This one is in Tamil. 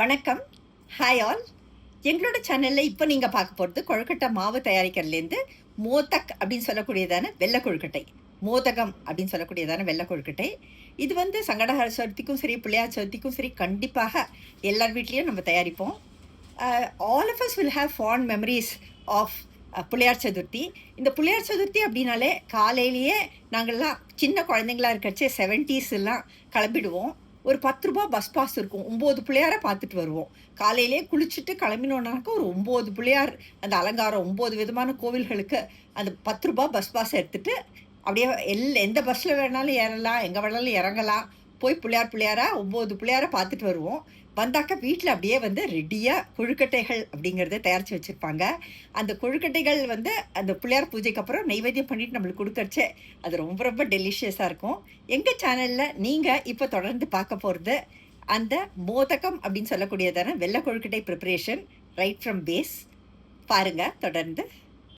வணக்கம். Hi all. எங்களோட சேனலில் இப்போ நீங்கள் பார்க்க போகிறது கொழுக்கட்டை மாவு தயாரிக்கிறதுலேருந்து மோதக் அப்படின்னு சொல்லக்கூடியதான வெள்ளை கொழுக்கட்டை, மோதகம் அப்படின்னு சொல்லக்கூடியதான வெள்ளை கொழுக்கட்டை. இது சங்கடஹர சதுர்த்திக்கும் சரி, பிள்ளையார் சதுர்த்திக்கும் சரி, கண்டிப்பாக எல்லார் வீட்லேயும் நம்ம தயாரிப்போம். All of us will have fond memories of Pillaiyar Chaturthi. இந்த பிள்ளையார் சதுர்த்தி அப்படின்னாலே காலையிலேயே நாங்கள்லாம் சின்ன குழந்தைங்களா இருக்கச்சே 70s கிளம்பிடுவோம். ஒரு 10 ரூபா பஸ் பாஸ் இருக்கும். 9 பிள்ளையாரை பார்த்துட்டு வருவோம். காலையிலே குளிச்சுட்டு கிளம்பினோன்னாக்கா ஒரு 9 பிள்ளையார், அந்த அலங்காரம் 9 விதமான கோவில்களுக்கு அந்த 10 ரூபா பஸ் பாஸ் எடுத்துகிட்டு அப்படியே எந்த பஸ்ஸில் வேணாலும் ஏறலாம், எங்கே வேணாலும் இறங்கலாம். போய் பிள்ளையாராக 9 பிள்ளையாரை பார்த்துட்டு வருவோம். வந்தாக்கா வீட்டில் அப்படியே ரெடியாக கொழுக்கட்டைகள் அப்படிங்கிறத தயாரித்து வச்சுருப்பாங்க. அந்த கொழுக்கட்டைகள் அந்த பிள்ளையார் பூஜைக்கு அப்புறம் நைவேத்தியம் பண்ணிவிட்டு நம்மளுக்கு கொடுக்கறச்சே அது ரொம்ப ரொம்ப டெலிஷியஸாக இருக்கும். எங்கள் சேனலில் நீங்கள் இப்போ தொடர்ந்து பார்க்க போகிறது அந்த மோதகம் அப்படின்னு சொல்லக்கூடியதான வெள்ளை கொழுக்கட்டை ப்ரிப்பரேஷன் ரைட் ஃப்ரம் பேஸ். பாருங்கள் தொடர்ந்து.